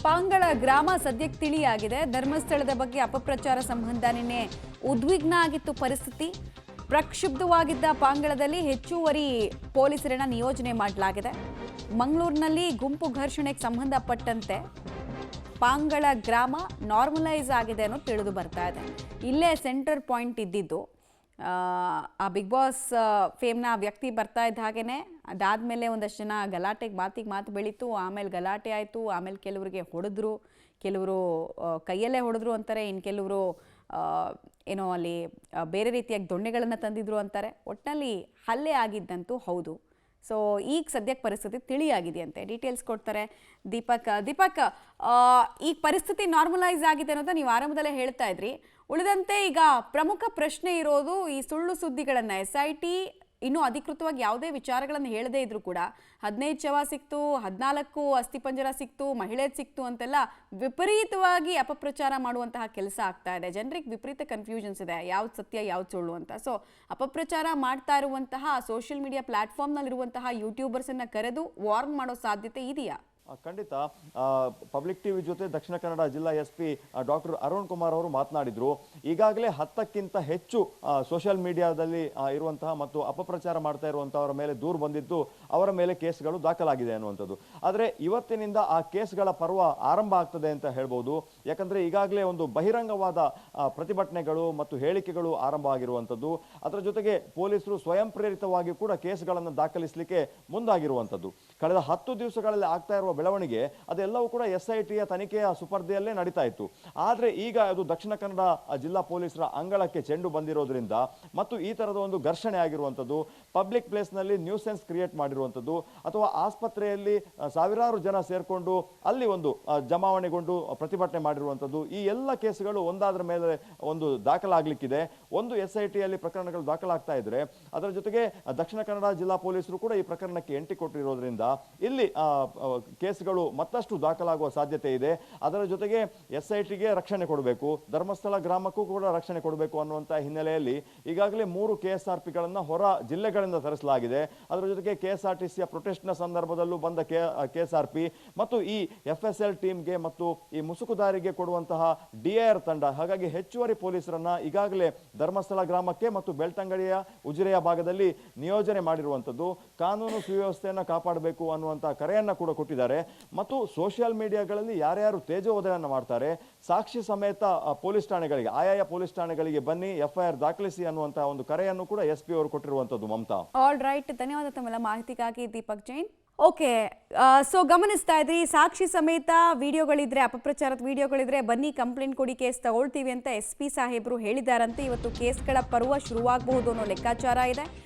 ಪಾಂಗಳ ಗ್ರಾಮ ಸದ್ಯಕ್ಕೆ ತಿಳಿಯಾಗಿದೆ. ಧರ್ಮಸ್ಥಳದ ಬಗ್ಗೆ ಅಪಪ್ರಚಾರ ಸಂಬಂಧ ನಿನ್ನೆ ಉದ್ವಿಗ್ನ ಆಗಿತ್ತು ಪರಿಸ್ಥಿತಿ. ಪ್ರಕ್ಷುಬ್ಧವಾಗಿದ್ದ ಪಾಂಗಳದಲ್ಲಿ ಹೆಚ್ಚುವರಿ ಪೊಲೀಸರನ್ನ ನಿಯೋಜನೆ ಮಾಡಲಾಗಿದೆ. ಮಂಗಳೂರಿನಲ್ಲಿ ಗುಂಪು ಘರ್ಷಣೆಗೆ ಸಂಬಂಧಪಟ್ಟಂತೆ ಪಾಂಗಳ ಗ್ರಾಮ ನಾರ್ಮಲೈಸ್ ಆಗಿದೆ ಅನ್ನೋದು ತಿಳಿದು ಬರ್ತಾ ಇದೆ. ಇಲ್ಲೇ ಸೆಂಟರ್ ಪಾಯಿಂಟ್ ಇದ್ದಿದ್ದು. ಆ ಬಿಗ್ ಬಾಸ್ ಫೇಮ್ನ ವ್ಯಕ್ತಿ ಬರ್ತಾ ಇದ್ದ ಹಾಗೇನೆ ಅದಾದಮೇಲೆ ಒಂದಷ್ಟು ಜನ ಗಲಾಟೆಗೆ ಮಾತು ಬೆಳೀತು. ಆಮೇಲೆ ಗಲಾಟೆ ಆಯಿತು. ಆಮೇಲೆ ಕೆಲವರಿಗೆ ಹೊಡೆದ್ರು, ಕೆಲವರು ಕೈಯಲ್ಲೇ ಹೊಡೆದ್ರು ಅಂತಾರೆ, ಇನ್ನು ಕೆಲವರು ಏನೋ ಅಲ್ಲಿ ಬೇರೆ ರೀತಿಯಾಗಿ ದೊಣ್ಣೆಗಳನ್ನು ತಂದಿದ್ರು ಅಂತಾರೆ. ಒಟ್ಟಿನಲ್ಲಿ ಹಲ್ಲೆ ಆಗಿದ್ದಂತೂ ಹೌದು. ಸೊ ಈಗ ಸದ್ಯಕ್ಕೆ ಪರಿಸ್ಥಿತಿ ತಿಳಿಯಾಗಿದೆಯಂತೆ. ಡೀಟೇಲ್ಸ್ ಕೊಡ್ತಾರೆ ದೀಪಕ್. ಈಗ ಪರಿಸ್ಥಿತಿ ನಾರ್ಮಲೈಸ್ ಆಗಿದೆ ಅನ್ನೋದು ನೀವು ಆರಂಭದಲ್ಲೇ ಹೇಳ್ತಾ ಇದ್ರಿ. ಉಳಿದಂತೆ ಈಗ ಪ್ರಮುಖ ಪ್ರಶ್ನೆ ಇರೋದು ಈ ಸುಳ್ಳು ಸುದ್ದಿಗಳನ್ನು SIT ಇನ್ನೂ ಅಧಿಕೃತವಾಗಿ ಯಾವುದೇ ವಿಚಾರಗಳನ್ನು ಹೇಳದೇ ಇದ್ರು ಕೂಡ 15 ಶವ ಸಿಕ್ತು, 14 ಅಸ್ಥಿಪಂಜರ ಸಿಕ್ತು, ಮಹಿಳೆ ಸಿಕ್ತು ಅಂತೆಲ್ಲ ವಿಪರೀತವಾಗಿ ಅಪಪ್ರಚಾರ ಮಾಡುವಂತಹ ಕೆಲಸ ಆಗ್ತಾ ಇದೆ. ಜನರಿಗೆ ವಿಪರೀತ ಕನ್ಫ್ಯೂಷನ್ಸ್ ಇದೆ, ಯಾವ್ದು ಸತ್ಯ ಯಾವ್ದು ಸುಳ್ಳು ಅಂತ. ಸೊ ಅಪಪ್ರಚಾರ ಮಾಡ್ತಾ ಇರುವಂತಹ ಸೋಷಿಯಲ್ ಮೀಡಿಯಾ ಪ್ಲಾಟ್ಫಾರ್ಮ್ನಲ್ಲಿರುವಂತಹ ಯೂಟ್ಯೂಬರ್ಸನ್ನು ಕರೆದು ವಾರ್ನ್ ಮಾಡೋ ಸಾಧ್ಯತೆ ಇದೆಯಾ? ಖಂಡಿತ. ಪಬ್ಲಿಕ್ ಟಿವಿ ಜೊತೆ ದಕ್ಷಿಣ ಕನ್ನಡ ಜಿಲ್ಲಾ SP ಡಾಕ್ಟರ್ ಅರುಣ್ ಕುಮಾರ್ ಅವರು ಮಾತನಾಡಿದ್ರು. ಈಗಾಗಲೇ 10ಕ್ಕಿಂತ ಹೆಚ್ಚು ಸೋಷಿಯಲ್ ಮೀಡಿಯಾದಲ್ಲಿ ಇರುವಂತಹ ಮತ್ತು ಅಪಪ್ರಚಾರ ಮಾಡ್ತಾ ಇರುವಂತಹವರ ಮೇಲೆ ದೂರು ಬಂದಿದ್ದು, ಅವರ ಮೇಲೆ ಕೇಸ್ಗಳು ದಾಖಲಾಗಿದೆ ಅನ್ನುವಂಥದ್ದು. ಆದರೆ ಇವತ್ತಿನಿಂದ ಆ ಕೇಸ್ಗಳ ಪರ್ವ ಆರಂಭ ಆಗ್ತದೆ ಅಂತ ಹೇಳ್ಬೋದು. ಯಾಕಂದ್ರೆ ಈಗಾಗಲೇ ಒಂದು ಬಹಿರಂಗವಾದ ಪ್ರತಿಭಟನೆಗಳು ಮತ್ತು ಹೇಳಿಕೆಗಳು ಆರಂಭ ಆಗಿರುವಂಥದ್ದು. ಅದರ ಜೊತೆಗೆ ಪೊಲೀಸರು ಸ್ವಯಂ ಪ್ರೇರಿತವಾಗಿ ಕೂಡ ಕೇಸ್ಗಳನ್ನು ದಾಖಲಿಸಲಿಕ್ಕೆ ಮುಂದಾಗಿರುವಂಥದ್ದು. ಕಳೆದ 10 ದಿವಸಗಳಲ್ಲಿ ಆಗ್ತಾ ಇರುವ ಬೆಳವಣಿಗೆ ಅದೆಲ್ಲವೂ ಕೂಡ SITಯ ತನಿಖೆಯ ಸುಪರ್ದಿಯಲ್ಲೇ ನಡೀತಾ ಇತ್ತು. ಆದ್ರೆ ಈಗ ಅದು ದಕ್ಷಿಣ ಕನ್ನಡ ಜಿಲ್ಲಾ ಪೊಲೀಸರ ಅಂಗಳಕ್ಕೆ ಚೆಂಡು ಬಂದಿರೋದ್ರಿಂದ ಮತ್ತು ಈ ತರದ ಒಂದು ಘರ್ಷಣೆ ಆಗಿರುವಂಥದ್ದು, ಪಬ್ಲಿಕ್ ಪ್ಲೇಸ್ ನಲ್ಲಿ ನ್ಯೂಸೆನ್ಸ್ ಕ್ರಿಯೇಟ್ ಮಾಡಿರುವಂಥದ್ದು, ಅಥವಾ ಆಸ್ಪತ್ರೆಯಲ್ಲಿ ಸಾವಿರಾರು ಜನ ಸೇರ್ಕೊಂಡು ಅಲ್ಲಿ ಒಂದು ಜಮಾವಣೆಗೊಂಡು ಪ್ರತಿಭಟನೆ ಮಾಡಿರುವಂಥದ್ದು, ಈ ಎಲ್ಲ ಕೇಸುಗಳು ಒಂದಾದ್ರ ಮೇಲೆ ಒಂದು ದಾಖಲಾಗ್ಲಿಕ್ಕಿದೆ. ಒಂದು SITಯಲ್ಲಿ ಪ್ರಕರಣಗಳು ದಾಖಲಾಗ್ತಾ ಇದ್ರೆ ಅದರ ಜೊತೆಗೆ ದಕ್ಷಿಣ ಕನ್ನಡ ಜಿಲ್ಲಾ ಪೊಲೀಸರು ಕೂಡ ಈ ಪ್ರಕರಣಕ್ಕೆ ಎಂಟ್ರಿ ಕೊಟ್ಟಿರೋದ್ರಿಂದ ಇಲ್ಲಿ ಕೇಸ್ಗಳು ಮತ್ತಷ್ಟು ದಾಖಲಾಗುವ ಸಾಧ್ಯತೆ ಇದೆ. ಅದರ ಜೊತೆಗೆ SITಗೆ ರಕ್ಷಣೆ ಕೊಡಬೇಕು, ಧರ್ಮಸ್ಥಳ ಗ್ರಾಮಕ್ಕೂ ಕೂಡ ರಕ್ಷಣೆ ಕೊಡಬೇಕು ಅನ್ನುವಂತಹ ಹಿನ್ನೆಲೆಯಲ್ಲಿ ಈಗಾಗಲೇ 3 KSRPಗಳನ್ನು ಹೊರ ಜಿಲ್ಲೆಗಳಿಂದ ತರಿಸಲಾಗಿದೆ. ಅದರ ಜೊತೆಗೆ KSRTCಯ ಪ್ರೊಟೆಸ್ಟ್ನ ಸಂದರ್ಭದಲ್ಲೂ ಬಂದ KSRP ಮತ್ತು ಈ FSL ಟೀಮ್ಗೆ ಮತ್ತು ಈ ಮುಸುಕುದಾರಿಗೆ ಕೊಡುವಂತಹ DIR ತಂಡ, ಹಾಗಾಗಿ ಹೆಚ್ಚುವರಿ ಪೊಲೀಸರನ್ನ ಈಗಾಗಲೇ ಧರ್ಮಸ್ಥಳ ಗ್ರಾಮಕ್ಕೆ ಮತ್ತು ಬೆಳ್ತಂಗಡಿಯ ಉಜಿರೆಯ ಭಾಗದಲ್ಲಿ ನಿಯೋಜನೆ ಮಾಡಿರುವಂಥದ್ದು. ಕಾನೂನು ಸುವ್ಯವಸ್ಥೆಯನ್ನು ಕಾಪಾಡಬೇಕು ಅನ್ನುವಂತಹ ಕರೆಯನ್ನ ಕೂಡ ಕೊಟ್ಟಿದ್ದಾರೆ. ಮತ್ತು ಸೋಷಿಯಲ್ ಮೀಡಿಯಾಗಳಲ್ಲಿ ಯಾರ್ಯಾರು ತೇಜೋವಧೆಯನ್ನು ಮಾಡ್ತಾರೆ, ಸಾಕ್ಷಿ ಸಮೇತ ಪೊಲೀಸ್ ಠಾಣೆಗಳಿಗೆ, ಆಯಾಯ ಪೊಲೀಸ್ ಠಾಣೆಗಳಿಗೆ ಬನ್ನಿ, FIR ದಾಖಲಿಸಿ ಅನ್ನುವಂತಹ ಒಂದು ಕರೆಯನ್ನು ಕೂಡ SP ಅವರು ಕೊಟ್ಟಿರುವಂತದ್ದು. ಮಮತಾ, ಆಲ್ ರೈಟ್, ಧನ್ಯವಾದ ತಮ್ಮೆಲ್ಲ ಮಾಹಿತಿಗಾಗಿ ದೀಪಕ್ ಜೈನ್. ಓಕೆ, ಸೊ ಗಮನಿಸ್ತಾ ಇದ್ರಿ, ಸಾಕ್ಷಿ ಸಮೇತ ವಿಡಿಯೋಗಳಿದ್ರೆ, ಅಪಪ್ರಚಾರದ ವಿಡಿಯೋಗಳಿದ್ರೆ ಬನ್ನಿ ಕಂಪ್ಲೇಂಟ್ ಕೊಡಿ, ಕೇಸ್ ತಗೊಳ್ತೀವಿ ಅಂತ SP ಸಾಹೇಬರು ಹೇಳಿದಾರಂತೆ. ಇವತ್ತು ಕೇಸ್ಗಳ ಪರ್ವ ಶುರುವಾಗಬಹುದು ಅನ್ನೋ ಲೆಕ್ಕಾಚಾರ ಇದೆ.